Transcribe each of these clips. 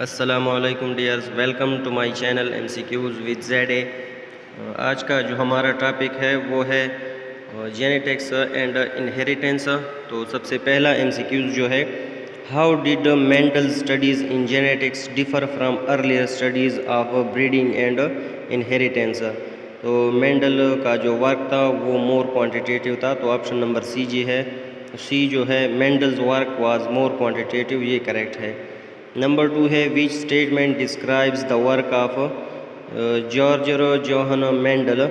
अस्सलामुअलैकुम dears, welcome to my channel MCQs with ZA। आज का जो हमारा टॉपिक है वो है जेनेटिक्स एंड इनहेरिटेंस। तो सबसे पहला MCQs जो है, how did Mendel studies in genetics differ from earlier studies of breeding and inheritance. तो मेंडल का जो वर्क था वो मोर क्वांटिटेटिव था, तो ऑप्शन नंबर सी जी है। सी जो है, Mendel's work was more quantitative, ये करेक्ट है। नंबर 2 है, which statement describes the work of George Johann Mendel.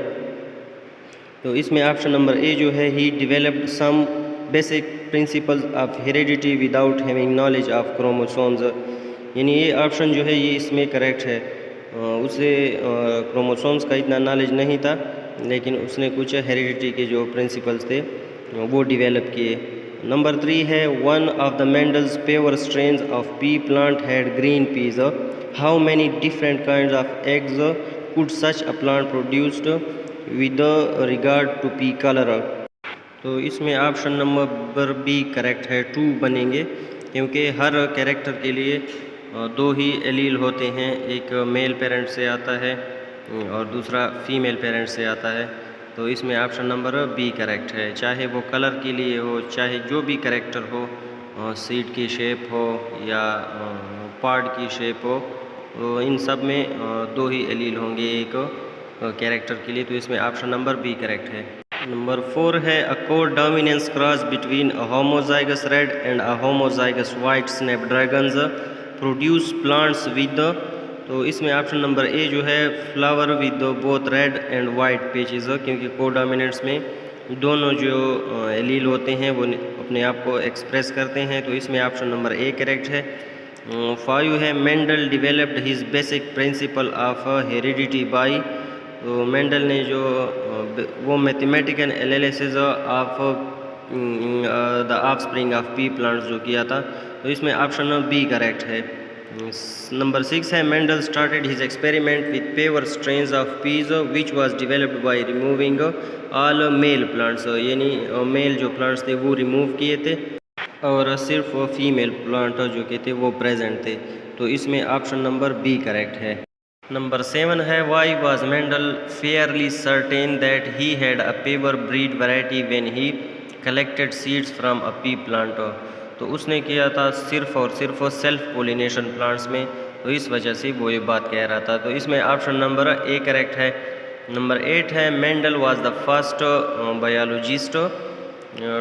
तो इसमें ऑप्शन नंबर ए जो है, he developed some basic principles of heredity without having knowledge of chromosomes. यानी ये option जो है ये इसमें करेक्ट है। उसे क्रोमोसोम्स का इतना नॉलेज नहीं था, लेकिन उसने कुछ हेरिडिटी के जो प्रिंसिपल्स थे वो डेवलप किए। नंबर 3 है, one of the Mendel's pure strains of pea plant had green peas. How many different kinds of eggs could such a plant produced with regard to pea colour. तो इसमें option number B correct है, 2 बनेंगे, क्योंकि हर character के लिए दो ही allele होते हैं। एक मेल पेरेंट से आता है और दूसरा फीमेल पेरेंट से आता है। तो इसमें ऑप्शन नंबर बी करेक्ट है। चाहे वो कलर के लिए हो, चाहे जो भी करेक्टर हो, सीड की शेप हो या पार्ट की शेप हो, तो इन सब में दो ही एलील होंगे एक कैरेक्टर के लिए। तो इसमें ऑप्शन नंबर बी करेक्ट है। नंबर 4 है, a codominance cross between a homozygous red and a homozygous white snapdragons produce plants with. तो इसमें ऑप्शन नंबर ए जो है, flower with both red and white pages, क्योंकि को डोमिनेंट्स में दोनों जो एलील होते हैं वो अपने आप को एक्सप्रेस करते हैं। तो इसमें ऑप्शन नंबर ए करेक्ट है। 5 है, Mendel developed his basic principle of heredity by. तो मेंडल ने जो वो mathematical analysis of the offspring of pea plants जो किया था। तो इसमें ऑप्शन बी करेक्ट है। नंबर 6 है, Mendel started his experiment with pure strains of peas which was developed by removing all male plants. यानी मेल जो प्लांट्स थे वो रिमूव किए थे और सिर्फ फीमेल प्लांट जो के थे वो प्रेजेंट थे। तो इसमें ऑप्शन नंबर बी करेक्ट है। नंबर 7 है, why was Mendel fairly certain that he had a pure breed variety when he collected seeds from a pea plant. तो उसने किया था सिर्फ और सिर्फ सेल्फ पोलिनेशन प्लांट्स में, तो इस वजह से वो ये बात कह रहा था। तो इसमें ऑप्शन नंबर ए करेक्ट है। नंबर 8 है, Mendel was the first biologist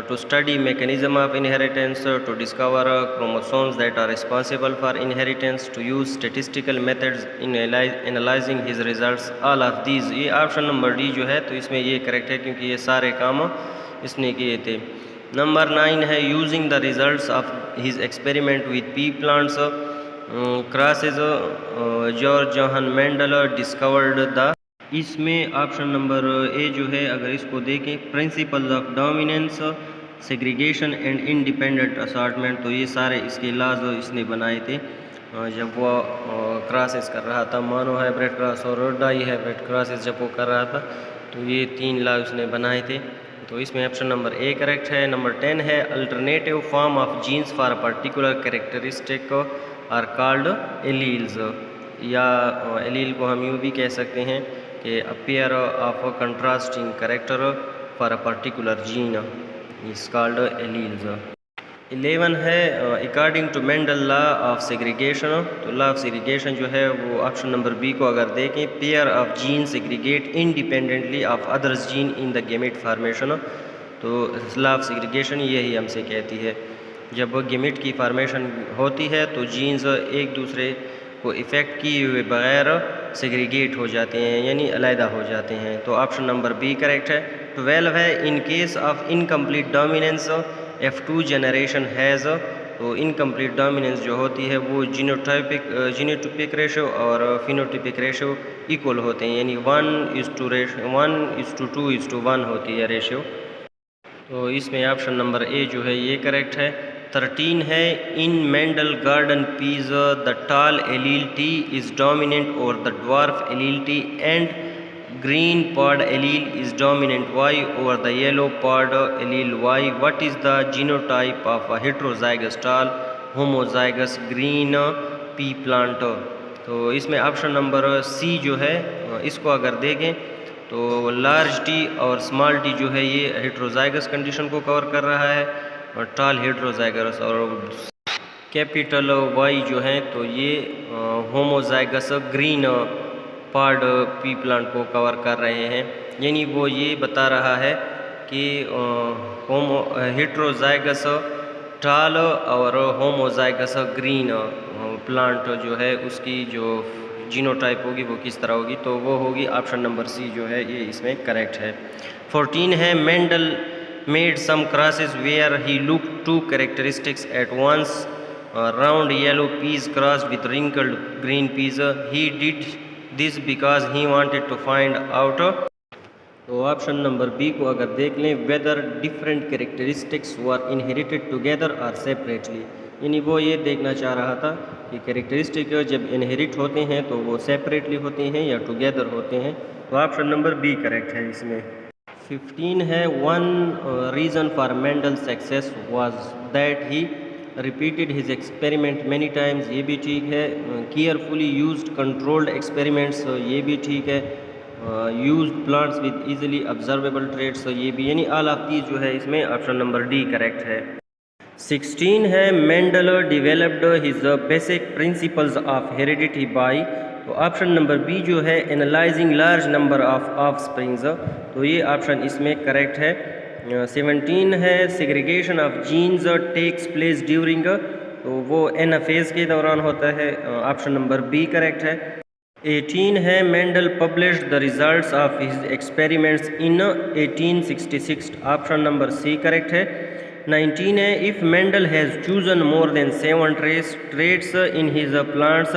to study mechanism of inheritance, to discover chromosomes that are responsible for inheritance, to use statistical methods in analyzing his results, all of these। ये option number D जो है, तो इसमें ये correct है, क्योंकि ये सारे काम इसने किए थे। नंबर 9 है, using the results of his experiment with P plants crosses George Johann Mendel discovered the. इसमें ऑप्शन नंबर ए जो है, अगर इसको देखें, principles of dominance, segregation and independent assortment, तो ये सारे इसके लॉज इसने बनाए थे जब वो क्रॉसेस कर रहा था। मानो हाइब्रिड क्रॉस और डाई हाइब्रिड क्रॉसेस जब वो कर रहा था, तो ये 3 लॉ उसने बनाए थे। तो इसमें ऑप्शन नंबर ए करेक्ट है। नंबर 10 है, alternative form of genes for a particular characteristic are called alleles. या एलील को हम यूँ भी कह सकते हैं कि a pair of contrasting character for a particular gene is called alleles। 11 है, according to Mendel law of segregation. तो लॉ ऑफ सेग्रीगेशन जो है वो ऑप्शन नंबर बी को अगर देखें, pair of gene segregate independently of others gene in the gamete formation. तो law of segregation यही हमसे कहती है, जब गेमेट की फार्मेशन होती है तो जीन्स एक दूसरे को इफ़ेक्ट किए हुए बगैर सेग्रीगेट हो जाते हैं, यानी अलहदा हो जाते हैं। तो ऑप्शन नंबर बी करेक्ट है। 12 है, in case of incomplete dominance F2 generation has. तो इनकम्प्लीट डोमिनेंस जो होती है वो जीनोटाइपिक रेशो और फिनोटाइपिक रेशो इक्वल होते हैं, यानी 1:2:1 होती है रेशो। तो इसमें ऑप्शन नंबर ए जो है ये करेक्ट है। 13 है, in Mendel garden peas the tall allele T is dominant over the dwarf allele T and green pod allele is dominant Y over the yellow pod allele Y. What is the genotype of a heterozygous tall homozygous green pea plant. तो इसमें option number C जो है इसको अगर देखें तो large T और small T जो है ये हेट्रोजाइगस कंडीशन को कवर कर रहा है और टाल हेट्रोजाइगस, और कैपिटल वाई जो है तो ये होमोजाइगस ग्रीन पार्ड पी प्लांट को कवर कर रहे हैं। यानी वो ये बता रहा है कि हेट्रोजाइगस टाल और होमोजाइगस ग्रीन प्लांट जो है उसकी जो जीनोटाइप होगी वो किस तरह होगी, तो वो होगी ऑप्शन नंबर सी जो है ये इसमें करेक्ट है। 14 है Mendel made some crosses where he look to characteristics at once round yellow peas crossed with wrinkled green peas, he did this because he wanted to find out. तो option number B को अगर देख लें, whether different characteristics were inherited together और separately, यानी वो ये देखना चाह रहा था कि कैरेक्टरिस्टिक जब इनहेरिट होते हैं तो वो सेपरेटली होते हैं या टुगेदर होते हैं, तो ऑप्शन नंबर बी करेक्ट है इसमें। 15 है one reason for Mendel success was that he repeated his experiment many times, ये भी ठीक है। केयरफुली यूज्ड कंट्रोल्ड एक्सपेरिमेंट्स, ये भी ठीक है। Used plants with easily observable traits, ये भी, यानी ऑल ऑफ दीज जो है इसमें ऑप्शन नंबर डी करेक्ट है। 16 है Mendel developed his basic principles of heredity by, तो ऑप्शन नंबर बी जो है analysing large number of offsprings, तो ये ऑप्शन इसमें करेक्ट है। 17 है segregation of genes takes place during, तो वो एनाफेज के दौरान होता है, ऑप्शन नंबर बी करेक्ट है। 18 है Mendel published the results of his experiments in 1866, option number C correct है। 19 है if Mendel has chosen more than 7 traits in his plants,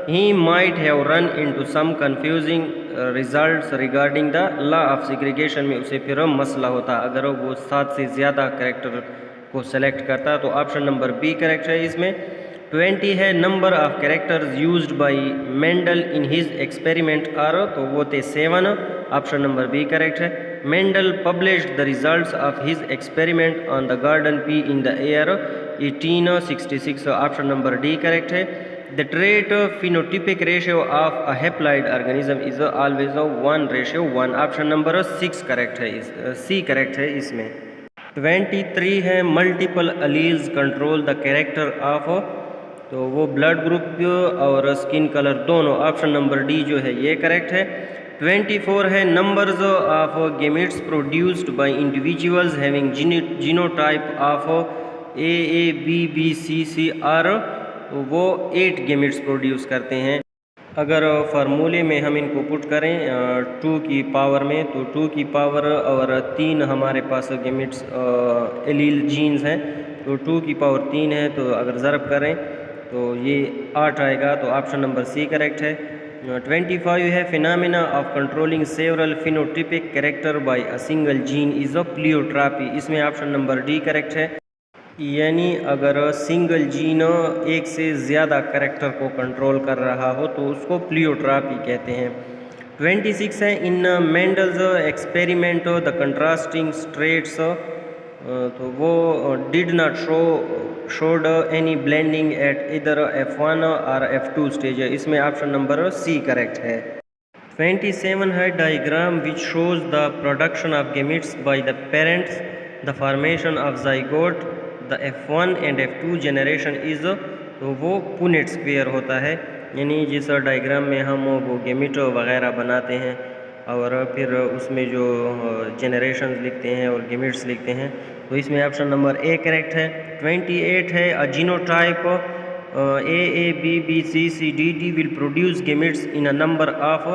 he might have run into some confusing results regarding the law of segregation, में उसे फिर मसला होता अगर वो 7 से ज़्यादा कैरेक्टर को सेलेक्ट करता, तो ऑप्शन नंबर बी करेक्ट है इसमें। 20 है number of characters used by Mendel in his experiment are, तो वो थे 7, ऑप्शन नंबर बी करेक्ट है। Mendel published the results of his experiment on the garden pea in the year 1866, option number D correct है। The trait phenotypic ratio of a haploid organism is always 1:1, option number 6 correct है, C correct है इसमें। 23 है multiple alleles control the character of, तो वो blood group और skin colour दोनों, option number D जो है ये करेक्ट है। 24 है numbers of gametes produced by individuals having genotype of A B B C are, वो 8 गेमेट्स प्रोड्यूस करते हैं। अगर फार्मूले में हम इनको पुट करें 2 की पावर में, तो 2 की पावर और 3 हमारे पास गेमेट्स एलील जीन्स हैं, तो 2 की पावर 3 है, तो अगर ज़रब करें तो ये 8 आएगा, तो ऑप्शन नंबर सी करेक्ट है। 25 है phenomena of controlling several phenotypic character by a single gene is a pleiotropy, इसमें ऑप्शन नंबर डी करेक्ट है। यानी अगर सिंगल जीन एक से ज़्यादा कैरेक्टर को कंट्रोल कर रहा हो तो उसको प्लियोट्रापी कहते हैं। 26 है in Mendel's experiment the contrasting traits, तो वो did not showed any blending at either F1 और F2 स्टेज, इसमें ऑप्शन नंबर सी करेक्ट है। 27 है diagram which shows the production of gametes by the parents, the formation of zygote, the F1 and F2 generation is, तो वो Punnett square होता है, यानी जिस डायग्राम में हम वो गेमिट वगैरह बनाते हैं और फिर उसमें जो जनरेशन लिखते हैं और गेमिट्स लिखते हैं, तो इसमें ऑप्शन नंबर ए करेक्ट है। 28 है a genotype A B B C C D D will produce gametes in a number of,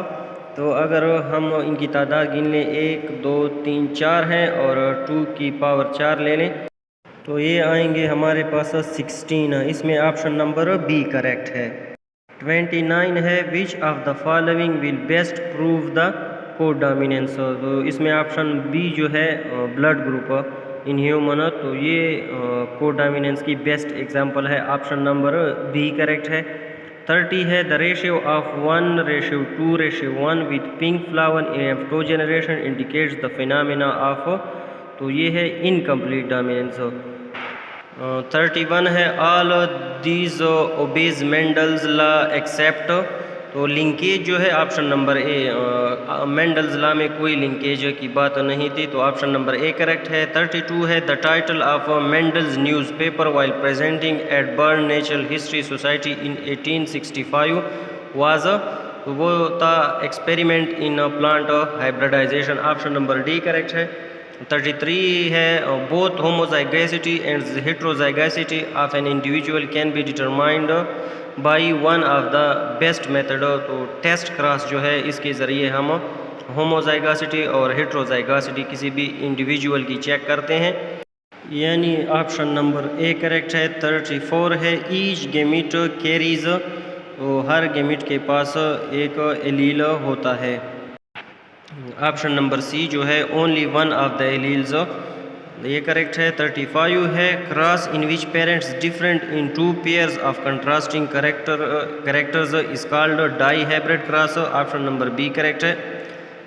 तो अगर हम इनकी तादाद गिन लें 1 2 3 4 हैं और 2 की पावर 4 ले लें, तो ये आएंगे हमारे पास 16, इसमें ऑप्शन नंबर बी करेक्ट है। 29 है which of the following will best prove the codominance, तो इसमें ऑप्शन बी जो है ब्लड ग्रुप इन ह्यूमन, तो ये कोडोमिनेंस की बेस्ट एग्जांपल है, ऑप्शन नंबर बी करेक्ट है। 30 है the ratio of 1:2:1 with pink flower in F2 generation indicates the phenomena of, तो ये है इनकम्प्लीट डोमिनेंस। 31 है all these obeys Mendel's law except. तो लिंकेज जो है option number A, Mendel's law में कोई लिंकेज की बात नहीं थी, तो ऑप्शन नंबर ए करेक्ट है। 32 है the title of Mendel's newspaper while presenting at Bern natural history society in 1865 was, वो था experiment in plant hybridization, option number D correct है। 33 है both homozygosity and heterozygosity of an individual can be determined by one of the best method. तो test cross जो है इसके ज़रिए हम होमोजाइगोसिटी और हेट्रोजाइगोसिटी किसी भी इंडिविजुअल की चेक करते हैं, यानी ऑप्शन नंबर ए करेक्ट है। 34 है ईच गेमिट कैरीज, तो हर गेमिट के पास एक एलील होता है, ऑप्शन नंबर सी जो है only one of the alleles, ये करेक्ट है। 35 है cross in which parents different in two pairs of contrasting characters is called dihybrid cross, option number B correct है।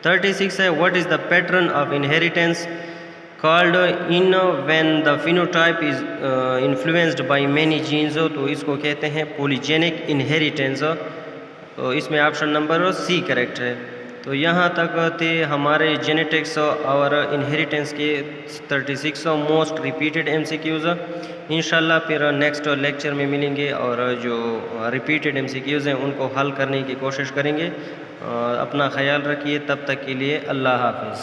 36 है what is the pattern of inheritance called in when the phenotype is influenced by many genes, तो इसको कहते हैं polygenic inheritance, तो इसमें option number C correct है। तो यहाँ तक थे हमारे जेनेटिक्स और इनहेरिटेंस के 36 मोस्ट रिपीटेड MCQs। इंशाल्लाह फिर नेक्स्ट लेक्चर में मिलेंगे और जो रिपीटेड MCQs हैं उनको हल करने की कोशिश करेंगे। अपना ख्याल रखिए, तब तक के लिए अल्लाह हाफ़िज़।